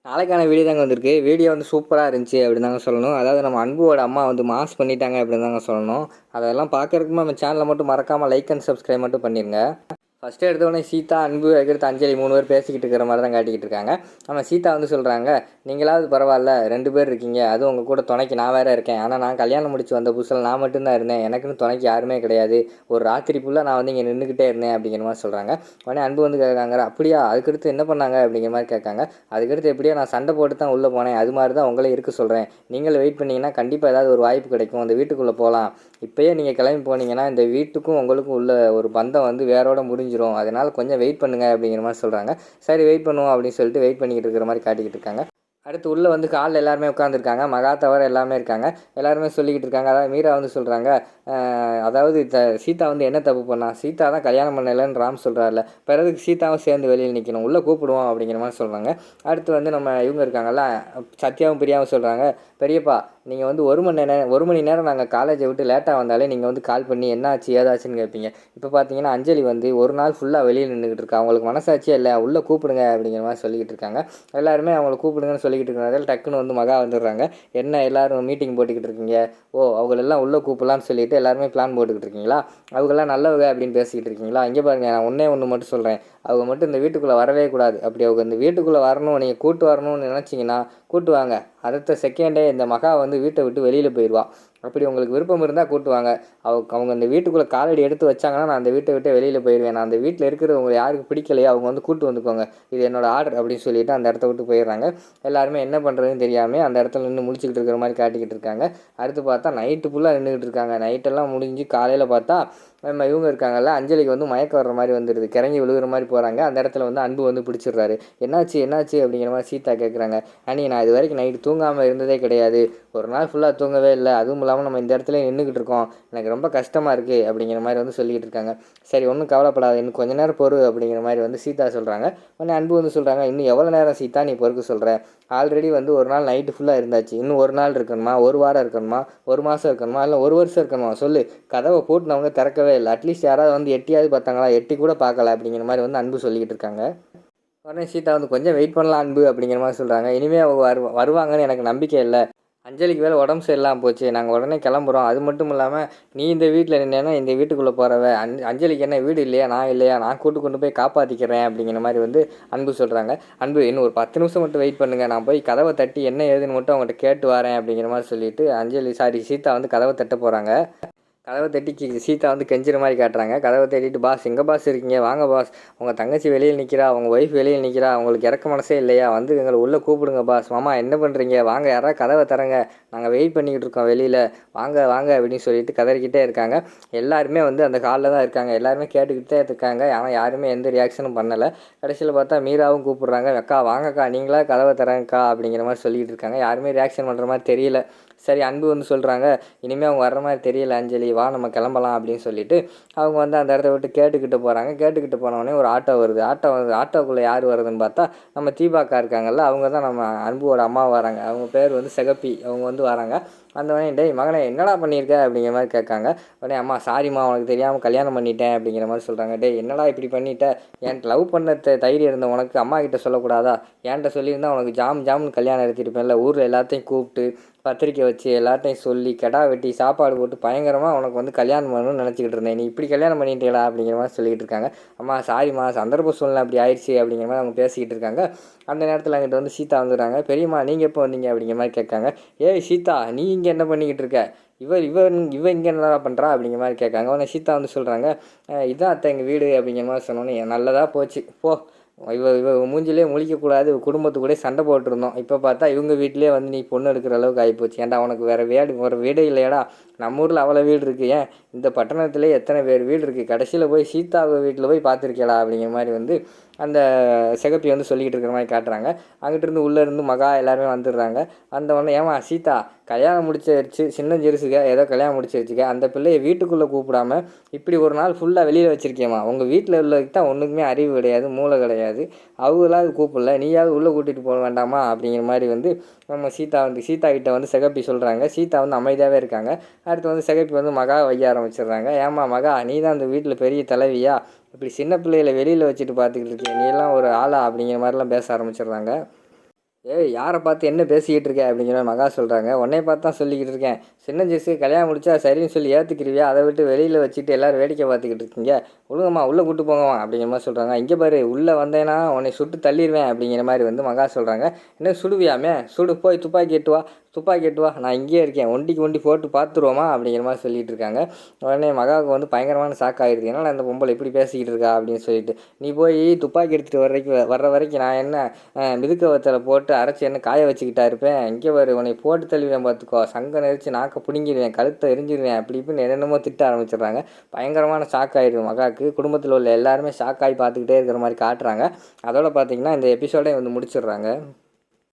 நாளைக்கான வீடியோ தாங்க வந்திருக்கு. வீடியோ வந்து சூப்பராக இருந்துச்சு அப்படின்னு தாங்க சொல்லணும். அதாவது நம்ம அன்புவோட அம்மா வந்து மாஸ் பண்ணிட்டாங்க அப்படின்னு தாங்க சொல்லணும். அதெல்லாம் பார்க்கறதுக்கு நம்ம சேனலை மட்டும் மறக்காமல் லைக் அண்ட் சப்ஸ்கிரைப் மட்டும் பண்ணிடுங்க. ஃபஸ்ட்டு எடுத்தோடனே சீதா, அன்பு, அதுக்கடுத்து அஞ்சலி 3 பேர் பேசிக்கிட்டு இருக்கிற மாதிரி தான் காட்டிக்கிட்டு இருக்காங்க. நம்ம சீதா வந்து சொல்கிறாங்க, நீங்களாவது பரவாயில்ல 2 பேர் இருக்கீங்க, அதுவும் உங்கள் கூட துணைக்கு நான் வேறு இருக்கேன். ஆனால் நான் கல்யாணம் முடிச்சு வந்த புதுசில் நான் மட்டும்தான் இருந்தேன், எனக்குன்னு துணைக்கு யாருமே கிடையாது. ஒரு ராத்திரி ஃபுல்லாக நான் வந்து இங்கே நின்றுக்கிட்டே இருந்தேன் அப்படிங்கிற மாதிரி சொல்கிறாங்க. உடனே அன்பு வந்து கேட்காங்க, அப்படியா அதுக்கடுத்து என்ன பண்ணாங்க அப்படிங்கிற மாதிரி கேட்காங்க. அதுக்கடுத்து எப்படியோ நான் சண்டை போட்டு தான் உள்ளே போனேன், அது மாதிரி தான் உங்களே இருக்க சொல்கிறேன். நீங்களும் வெயிட் பண்ணிங்கன்னா கண்டிப்பாக ஏதாவது ஒரு வாய்ப்பு கிடைக்கும், அந்த வீட்டுக்குள்ளே போகலாம். இப்போயே நீங்கள் கிளம்பி போனீங்கன்னா இந்த வீட்டுக்கும் உங்களுக்கும் உள்ள ஒரு பந்தம் வந்து வேரோட முடிஞ்சிடும். அதனால் கொஞ்சம் வெயிட் பண்ணுங்கள் அப்படிங்கிற மாதிரி சொல்கிறாங்க. சரி வெயிட் பண்ணுவோம் அப்படின்னு சொல்லிட்டு வெயிட் பண்ணிக்கிட்டு இருக்கிற மாதிரி காட்டிக்கிட்டு இருக்காங்க. அடுத்து உள்ளே வந்து காலில் எல்லாருமே உட்காந்துருக்காங்க. மகா தவிர எல்லாமே இருக்காங்க. எல்லாருமே சொல்லிக்கிட்டு இருக்காங்க. அதாவது மீரா வந்து சொல்கிறாங்க, அதாவது சீதா வந்து என்ன தப்பு பண்ணா, சீதா தான் கல்யாணம் பண்ணலைன்னு ராம் சொல்கிறாருல, பிறகு சீதாவும் சேர்ந்து வெளியில் நிற்கணும், உள்ளே கூப்பிடுவோம் அப்படிங்கிற மாதிரி சொல்கிறாங்க. அடுத்து வந்து நம்ம இவங்க இருக்காங்கல்ல, சத்யாவும் பிரியாவும் சொல்கிறாங்க, பெரியப்பா நீங்கள் வந்து 1 மணி நேரம் நாங்கள் காலேஜை விட்டு லேட்டாக வந்தாலே நீங்கள் வந்து கால் பண்ணி என்னாச்சு ஏதாச்சுன்னு கேட்பீங்க. இப்போ பார்த்தீங்கன்னா அஞ்சலி வந்து ஒரு நாள் ஃபுல்லாக வெளியில் நின்றுக்கிட்டு இருக்கா, அவங்களுக்கு மனசாட்சியே இல்லை, உள்ளே கூப்பிடுங்க அப்படிங்கிற மாதிரி சொல்லிக்கிட்டு இருக்காங்க. எல்லாருமே அவங்கள கூப்பிடுங்கன்னு சொல்லிக்கிட்டு இருக்கிறதால டக்குன்னு வந்து மகா வந்துடுறாங்க. என்ன எல்லோரும் மீட்டிங் போட்டுக்கிட்டு இருக்கீங்க, அவங்களெல்லாம் உள்ளே கூப்பிடலான்னு சொல்லிட்டு எல்லாருமே பிளான் போட்டுக்கிட்டு இருக்கீங்களா, அவங்களாம் நல்லவங்க அப்படின்னு பேசிக்கிட்டு இருக்கீங்களா, இங்கே பாருங்கள் நான் ஒன்று மட்டும் சொல்கிறேன், அவங்க மட்டும் இந்த வீட்டுக்குள்ளே வரவே கூடாது. அப்படி அவங்க இந்த வீட்டுக்குள்ளே வரணும், நீங்கள் கூட்டு வரணும்னு நினச்சிங்கன்னா கூட்டு வாங்க. அடுத்த செகண்டே இந்த மகா வந்து வீட்டை விட்டு வெளியில் போயிடுவா. அப்படி உங்களுக்கு விருப்பம் இருந்தால் கூட்டுவாங்க. அவங்க அந்த வீட்டுக்குள்ளே காலடி எடுத்து வச்சாங்கன்னா நான் அந்த வீட்டை விட்டு வெளியில் போயிடுவேன். நான் அந்த வீட்டில் இருக்கிறவங்க யாருக்கு பிடிக்கலையோ அவங்க வந்து கூட்டு வந்துக்கோங்க, இது என்னோடய ஆர்டர் அப்படின்னு சொல்லிட்டு அந்த இடத்த விட்டு போயிடுறாங்க. எல்லாருமே என்ன பண்ணுறதுன்னு தெரியாமல் அந்த இடத்துல நின்று முழிச்சிக்கிட்டு இருக்கிற மாதிரி காட்டிக்கிட்டு இருக்காங்க. அடுத்து பார்த்தா நைட்டு ஃபுல்லாக நின்றுக்கிட்டு இருக்காங்க. நைட்டெல்லாம் முடிஞ்சு காலையில் பார்த்தா நம்ம இவங்க இருக்காங்கல்ல, அஞ்சலிக்கு வந்து மயக்கம் வர்ற மாதிரி வந்துடுது, கிறங்கி விழுகிற மாதிரி போகிறாங்க. அந்த இடத்துல வந்து அன்பு வந்து பிடிச்சிடுறாரு. என்னாச்சு அப்படிங்கிற மாதிரி சீதா கேட்குறாங்க. அண்ணி நான் இது வரைக்கும் நைட்டு தூங்காமல் இருந்ததே கிடையாது, ஒரு நாள் ஃபுல்லாக தூங்கவே இல்லை, அதுவும் இல்லாமல் நம்ம இந்த இடத்துல நின்றுக்கிட்டு இருக்கோம், எனக்கு ரொம்ப கஷ்டமாக இருக்குது அப்படிங்கிற மாதிரி வந்து சொல்லிக்கிட்டு இருக்காங்க. சரி ஒன்றும் கவலைப்படாது, இன்னும் கொஞ்சம் நேரம் பொறு அப்படிங்கிற மாதிரி வந்து சீதா சொல்கிறாங்க. உடனே அன்பு வந்து சொல்கிறாங்க, இன்னும் எவ்வளோ நேரம் சீதா நீ பொறுக்க சொல்கிற, ஆல்ரெடி வந்து ஒரு நாள் நைட்டு ஃபுல்லாக இருந்தாச்சு, இன்னும் ஒரு நாள் இருக்கணுமா, ஒரு வாரம் இருக்கணுமா, ஒரு மாதம் இருக்கணுமா, இல்லை ஒரு வருஷம் இருக்கணுமா சொல்லு, கதவை போட்டுனவங்க திறக்கவே இல்லை, அட்லீஸ்ட் யாராவது வந்து எட்டியாவது பார்த்தாங்களா, எட்டி கூட பார்க்கல அப்படிங்கிற மாதிரி வந்து அன்பு சொல்லிக்கிட்டு இருக்காங்க. உடனே சீதா வந்து கொஞ்சம் வெயிட் பண்ணலாம் அன்பு அப்படிங்கிற மாதிரி சொல்கிறாங்க. இனிமேல் அவங்க வருவாங்கன்னு எனக்கு நம்பிக்கை இல்லை, அஞ்சலிக்கு வேலை உடம்பு சரியில்லாமல் போச்சு, நாங்கள் உடனே கிளம்புறோம், அது மட்டும் இல்லாமல் நீ இந்த வீட்டில் நின்னேன்னா இந்த வீட்டுக்குள்ளே போகிறவ அஞ்சலிக்கு என்ன வீடு இல்லையா, நான் இல்லையா, நான் கொண்டு போய் காப்பாற்றிக்கிறேன் அப்படிங்கிற மாதிரி வந்து அன்பு சொல்கிறாங்க. அன்பு இன்னும் ஒரு 10 நிமிஷம் மட்டும் வெயிட் பண்ணுங்கள், நான் போய் கதவை தட்டி என்ன ஏதுன்னு மட்டும் அவங்கள்ட்ட கேட்டு வரேன் அப்படிங்கிற மாதிரி சொல்லிவிட்டு சீதா வந்து கதவை தட்ட போகிறாங்க. கதவை தட்டி சீதா வந்து கெஞ்சுற மாதிரி காட்டுறாங்க. கதவை தட்டிட்டு, பாஸ் எங்கே பாஸ் இருக்கீங்க, வாங்க பாஸ், உங்கள் தங்கச்சி வெளியில் நிற்கிறா, உங்கள் ஒய்ஃப் வெளியில் நிற்கிறா, உங்களுக்கு இறக்க மனசே இல்லையா, வந்து எங்களை உள்ளே கூப்பிடுங்க பாஸ், மாமா என்ன பண்ணுறீங்க, வாங்க யாராவது கதவை தரங்க, நாங்கள் வெயிட் பண்ணிக்கிட்டு இருக்கோம் வெளியில், வாங்க வாங்க அப்படின்னு சொல்லிட்டு கதறிக்கிட்டே இருக்காங்க. எல்லாருமே வந்து அந்த காலில் தான் இருக்காங்க. எல்லாருமே கேட்டுக்கிட்டே இருக்காங்க. ஆனால் யாருமே எந்த ரியாக்ஷனும் பண்ணலை. கடைசியில் பார்த்தா மீராவும் கூப்பிட்றாங்க, அக்கா வாங்கக்கா நீங்களா கதவை தரேங்க்கா அப்படிங்கிற மாதிரி சொல்லிக்கிட்டு இருக்காங்க. யாருமே ரியாக்ஷன் பண்ணுற மாதிரி தெரியல. சரி அன்பு வந்து சொல்கிறாங்க, இனிமேல் அவங்க வர்ற மாதிரி தெரியல அஞ்சலி, வா நம்ம கிளம்பலாம் அப்படின்னு சொல்லிட்டு அவங்க வந்து அந்த இடத்த விட்டு கேட்டுக்கிட்டு போகிறாங்க. கேட்டுக்கிட்டு போனோடனே ஒரு ஆட்டோ வருது. ஆட்டோக்குள்ளே யார் வருதுன்னு பார்த்தா நம்ம தீபாக்கா இருக்காங்கல்ல, அவங்க தான் நம்ம அன்புவோட அம்மா வராங்க. அவங்க பேர் வந்து செகப்பி, அவங்க வந்து வராங்க. அந்த உடனே டேய் மகனே என்னடா பண்ணியிருக்க அப்படிங்கிற மாதிரி கேட்காங்க. உடனே அம்மா சாரிம்மா உனக்கு தெரியாமல் கல்யாணம் பண்ணிட்டேன் அப்படிங்கிற மாதிரி சொல்கிறாங்க. டேய் என்னடா இப்படி பண்ணிட்ட, என்கிட்ட லவ் பண்ண தைரியம் இருந்த உனக்கு அம்மா கிட்ட சொல்லக்கூடாதா, என்கிட்ட சொல்லியிருந்தால் உனக்கு ஜாமுன்னு கல்யாணம் எடுத்திருப்பேன்ல, ஊரில் எல்லாத்தையும் கூப்பிட்டு பத்திரிக்கை வச்சு எல்லாத்தையும் சொல்லி கெடா வெட்டி சாப்பாடு போட்டு பயங்கரமாக உனக்கு வந்து கல்யாணம் பண்ணணும்னு நினச்சிக்கிட்டு இருந்தேன், நீ இப்படி கல்யாணம் பண்ணிட்டீங்களா அப்படிங்கிற மாதிரி சொல்லிக்கிட்டு இருக்காங்க. அம்மா சாரிம்மா சந்தர்ப்ப சூழ்நிலை அப்படி ஆயிடுச்சு அப்படிங்கிற மாதிரி அவங்க பேசிக்கிட்டு இருக்காங்க. அந்த நேரத்தில் அங்கிட்ட வந்து சீதா வந்துடுறாங்க. பெரியம்மா நீங்கள் எப்போ வந்தீங்க அப்படிங்கிற மாதிரி கேட்காங்க. ஏய் சீதா நீ இங்கே என்ன பண்ணிக்கிட்டு இருக்க, இவ இங்கே என்னடா பண்ணுறா அப்படிங்கிற மாதிரி கேட்காங்க. உடனே சீதா வந்து சொல்கிறாங்க, இதான் அத்தை எங்கள் வீடு அப்படிங்கிற மாதிரி சொன்னோன்னே நல்லதாக போச்சு போ, இவ மூஞ்சிலே முழிக்கக்கூடாது, குடும்பத்து கூட சண்டை போட்டுருந்தோம், இப்போ பார்த்தா இவங்க வீட்டிலே வந்து நீ பொண்ணு எடுக்கிற அளவுக்கு ஆகிப்போச்சு, ஏன்டா உனக்கு வேறு வீடே இல்லையாடா, நம்ம ஊரில் அவ்வளோ வீடு இருக்குது, ஏன் இந்த பட்டணத்துலேயே எத்தனை பேர் வீடு இருக்குது, கடைசியில் போய் சீதாவை வீட்டில் போய் பார்த்துருக்கலா அப்படிங்கிற மாதிரி வந்து அந்த சிகப்பி வந்து சொல்லிக்கிட்டு இருக்கிற மாதிரி காட்டுறாங்க. அங்கிட்டிருந்து உள்ளேருந்து மகா எல்லாருமே வந்துடுறாங்க. அந்த உடனே ஏமா சீதா கல்யாணம் முடிச்சிருச்சு, சின்ன ஜெருசுக ஏதோ கல்யாணம் முடிச்சிருச்சுக்க, அந்த பிள்ளையை வீட்டுக்குள்ளே கூப்பிடாமல் இப்படி ஒரு நாள் ஃபுல்லாக வெளியில் வச்சுருக்கேம்மா, உங்கள் வீட்டில் உள்ளதுக்கு தான் ஒன்றுக்குமே அறிவு கிடையாது, மூளை கிடையாது, அவங்களாவது கூப்பிடல, நீயாவது உள்ளே கூட்டிகிட்டு போக வேண்டாமா அப்படிங்கிற மாதிரி வந்து நம்ம சீதா கிட்ட வந்து சிகப்பி சொல்கிறாங்க. சீதா வந்து அமைதியாகவே இருக்காங்க. அடுத்து வந்து சிகப்பி வந்து மகா வைய ஆரம்பிச்சிடுறாங்க. ஏமா மகா நீ தான் அந்த வீட்டில் பெரிய தலைவியா, இப்படி சின்ன பிள்ளைகளை வெளியில் வச்சுட்டு பார்த்துக்கிட்டு இருக்கேன், நீ எல்லாம் ஒரு ஆளா அப்படிங்கிற மாதிரிலாம் பேச ஆரம்பிச்சிடுறாங்க. ஏய் யாரை பார்த்து என்ன பேசிக்கிட்டு இருக்க அப்படிங்கிற மகா சொல்கிறாங்க. உன்னைய பார்த்து தான் சொல்லிக்கிட்டு இருக்கேன். சின்ன ஜெஸ்ஸு கல்யாணம் முடிச்சா சரின்னு சொல்லி ஏற்றுக்கிறியா, அதை விட்டு வெளியில் வச்சுட்டு எல்லோரும் வேடிக்கை பார்த்துக்கிட்டு இருக்கீங்க. ஒழுங்கம்மா உள்ளே கூட்டு போங்கம்மா அப்படிங்கிற மாதிரி சொல்கிறாங்க. இங்கே பாரு உள்ளே வந்தேன்னா உன்னை சுட்டு தள்ளிடுவேன் அப்படிங்கிற மாதிரி வந்து மகா சொல்கிறாங்க. என்ன சுடுவியாமே, சுடு போய் துப்பாக்கி எட்டு வா, நான் இங்கேயே இருக்கேன், ஒண்டிக்கு ஒண்டி போட்டு பார்த்துருவோமா அப்படிங்கிற மாதிரி சொல்லிட்டு இருக்காங்க. உடனே மகாவுக்கு வந்து பயங்கரமான ஷாக் ஆகிடுது. ஏன்னா அந்த பொம்பளை இப்படி பேசிக்கிட்டு இருக்கா அப்படின்னு சொல்லிட்டு, நீ போய் துப்பாக்கி எடுத்துகிட்டு வர்ற வரைக்கும் நான் என்ன மிதுக்கவத்தில் போட்டு அரைச்சி என்ன காய வச்சுக்கிட்டா இருப்பேன். இங்கே பாரு உன்னை போட்டு தள்ளிடுவேன் பார்த்துக்கோ, சங்கை நெரிச்சு நாக்கை பிடுங்கிடுவேன், கழுத்தை எரிஞ்சிடுவேன் அப்படி இப்படின்னு என்னென்னமோ திட்ட ஆரம்பிச்சிடுறாங்க. பயங்கரமான ஷாக் ஆகிடுது மகாவுக்கு. குடும்பத்தில் உள்ள எல்லாருமே ஷாக் ஆகி பார்த்துக்கிட்டே இருக்கிற மாதிரி காட்டுறாங்க. அதோட பார்த்தீங்கன்னா இந்த எபிசோடே வந்து முடிச்சிடுறாங்க.